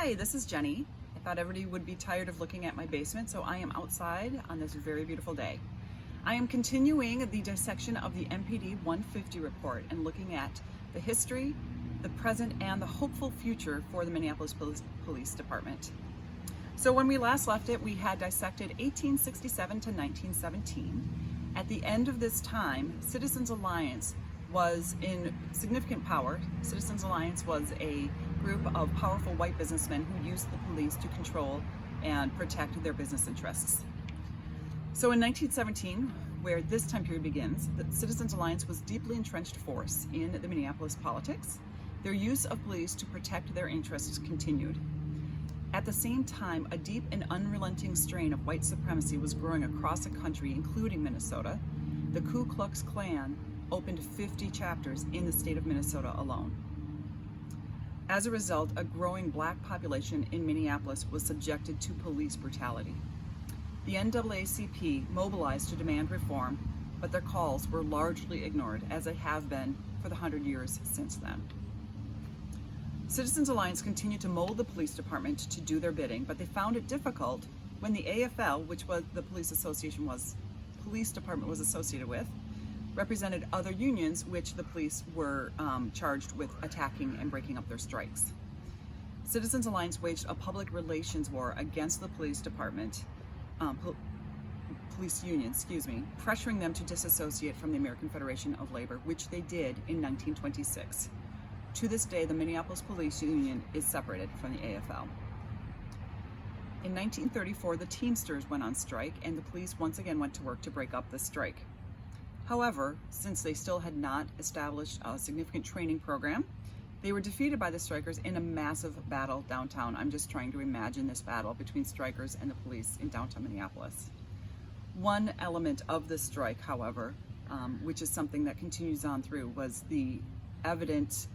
Hi, this is Jenny. I thought everybody would be tired of looking at my basement, so I am outside on this very beautiful day. I am continuing the dissection of the MPD 150 report and looking at the history, the present, and the hopeful future for the Minneapolis Police Department. So when we last left it, we had dissected 1867 to 1917. At the end of this time, Citizens Alliance was in significant power. Citizens Alliance was a group of powerful white businessmen who used the police to control and protect their business interests. So in 1917, where this time period begins, the Citizens Alliance was deeply entrenched force in the Minneapolis politics. Their use of police to protect their interests continued. At the same time, a deep and unrelenting strain of white supremacy was growing across the country, including Minnesota. The Ku Klux Klan opened 50 chapters in the state of Minnesota alone. As a result, a growing black population in Minneapolis was subjected to police brutality. The NAACP mobilized to demand reform, but their calls were largely ignored, as they have been for the 100 years since then. Citizens Alliance continued to mold the police department to do their bidding, but they found it difficult when the AFL, which was the police department was associated with, represented other unions which the police were charged with attacking and breaking up their strikes. Citizens Alliance waged a public relations war against the police department, police union, pressuring them to disassociate from the American Federation of Labor, which they did in 1926. To this day, the Minneapolis Police Union is separated from the AFL. In 1934, the Teamsters went on strike, and the police once again went to work to break up the strike. However, since they still had not established a significant training program, they were defeated by the strikers in a massive battle downtown. I'm just trying to imagine this battle between strikers and the police in downtown Minneapolis. One element of the strike, however, which is something that continues on through, was the evident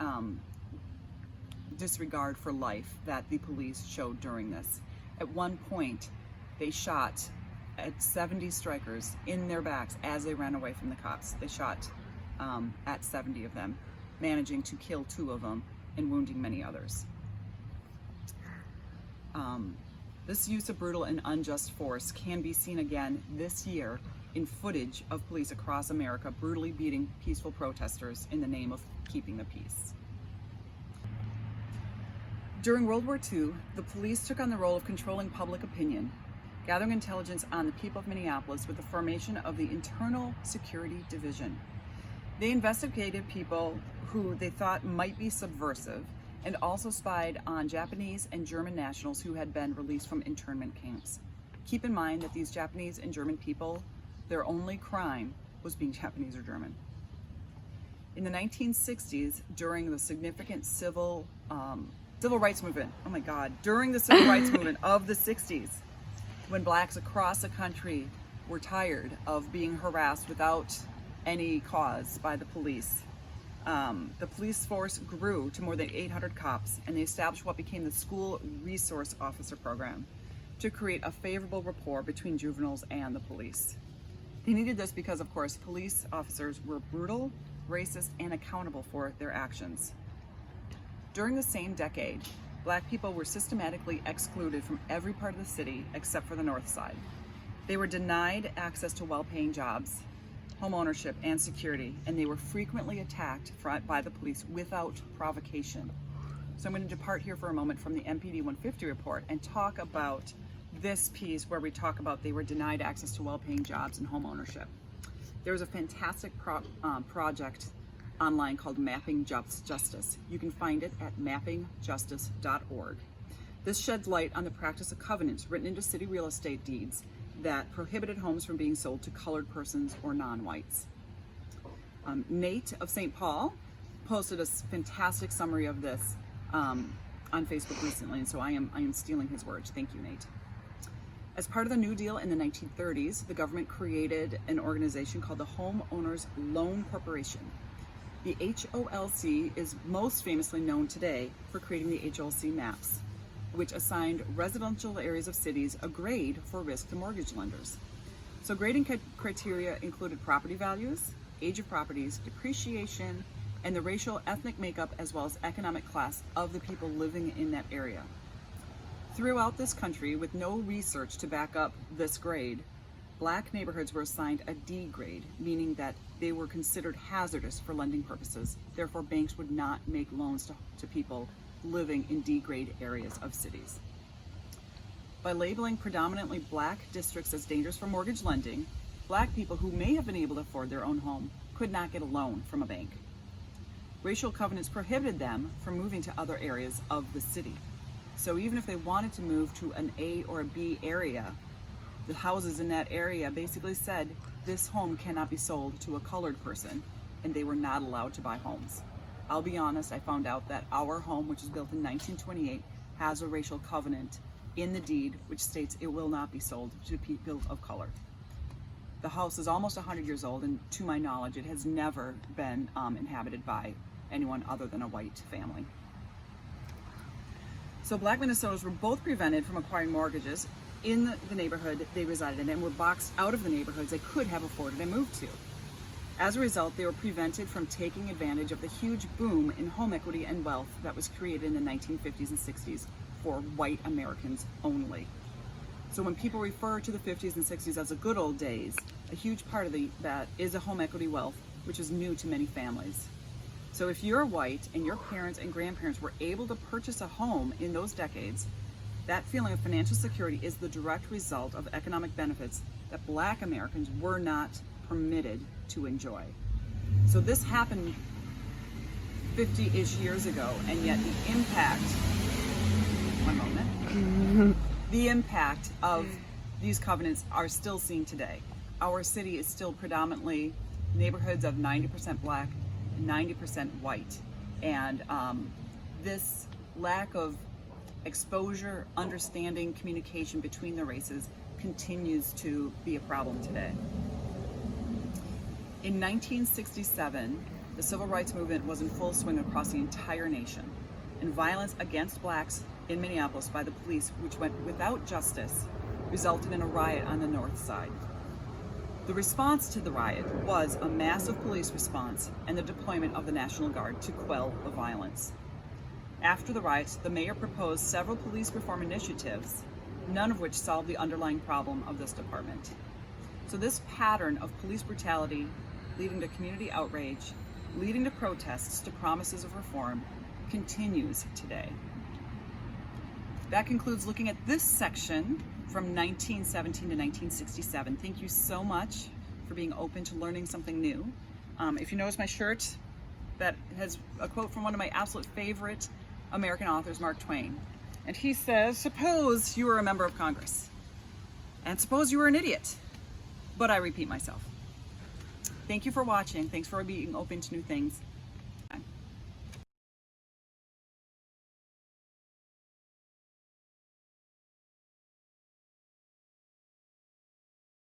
disregard for life that the police showed during this. At one point, they shot at 70 strikers in their backs as they ran away from the cops. They shot at 70 of them, managing to kill 2 of them and wounding many others. This use of brutal and unjust force can be seen again this year in footage of police across America brutally beating peaceful protesters in the name of keeping the peace. During World War II, the police took on the role of controlling public opinion, gathering intelligence on the people of Minneapolis with the formation of the Internal Security Division. They investigated people who they thought might be subversive and also spied on Japanese and German nationals who had been released from internment camps. Keep in mind that these Japanese and German people, their only crime was being Japanese or German. In the 1960s, during the significant civil rights movement, during the civil rights movement of the 60s, when blacks across the country were tired of being harassed without any cause by the police, the police force grew to more than 800 cops, and they established what became the School Resource Officer Program to create a favorable rapport between juveniles and the police. They needed this because, of course, police officers were brutal, racist, and accountable for their actions. During the same decade, black people were systematically excluded from every part of the city except for the north side. They were denied access to well-paying jobs, home ownership, and security, and they were frequently attacked by the police without provocation. So I'm going to depart here for a moment from the MPD 150 report and talk about this piece where we talk about they were denied access to well-paying jobs and home ownership. There was a fantastic project online called Mapping Justice. You can find it at mappingjustice.org. This sheds light on the practice of covenants written into city real estate deeds that prohibited homes from being sold to colored persons or non-whites. Nate of St. Paul posted a fantastic summary of this on Facebook recently, and so I am stealing his words. Thank you, Nate. As part of the New Deal in the 1930s, the government created an organization called the Homeowners Loan Corporation. The HOLC is most famously known today for creating the HOLC maps, which assigned residential areas of cities a grade for risk to mortgage lenders. So grading criteria included property values, age of properties, depreciation, and the racial ethnic makeup as well as economic class of the people living in that area. Throughout this country, with no research to back up this grade, Black neighborhoods were assigned a D grade, meaning that they were considered hazardous for lending purposes. Therefore, banks would not make loans to people living in D grade areas of cities. By labeling predominantly Black districts as dangerous for mortgage lending, Black people who may have been able to afford their own home could not get a loan from a bank. Racial covenants prohibited them from moving to other areas of the city. So even if they wanted to move to an A or a B area, the houses in that area basically said this home cannot be sold to a colored person, and they were not allowed to buy homes. I'll be honest, I found out that our home, which was built in 1928, has a racial covenant in the deed which states it will not be sold to people of color. The house is almost 100 years old, and to my knowledge, it has never been inhabited by anyone other than a white family. So Black Minnesotans were both prevented from acquiring mortgages in the neighborhood they resided in and were boxed out of the neighborhoods they could have afforded and moved to. As a result, they were prevented from taking advantage of the huge boom in home equity and wealth that was created in the 1950s and 60s for white Americans only. So when people refer to the 50s and 60s as the good old days, a huge part of that is a home equity wealth, which is new to many families. So if you're white and your parents and grandparents were able to purchase a home in those decades, that feeling of financial security is the direct result of economic benefits that Black Americans were not permitted to enjoy. So this happened 50-ish years ago, and yet the impact, the impact of these covenants are still seen today. Our city is still predominantly neighborhoods of 90% Black, 90% white, and this lack of exposure, understanding, communication between the races continues to be a problem today. In 1967, the civil rights movement was in full swing across the entire nation, and violence against Blacks in Minneapolis by the police, which went without justice, resulted in a riot on the north side. The response to the riot was a massive police response and the deployment of the National Guard to quell the violence. After the riots, the mayor proposed several police reform initiatives, none of which solved the underlying problem of this department. So this pattern of police brutality leading to community outrage, leading to protests, to promises of reform, continues today. That concludes looking at this section from 1917 to 1967. Thank you so much for being open to learning something new. If you notice my shirt, that has a quote from one of my absolute favorite American authors, Mark Twain. And he says, suppose you were a member of Congress, and suppose you were an idiot, but I repeat myself. Thank you for watching. Thanks for being open to new things.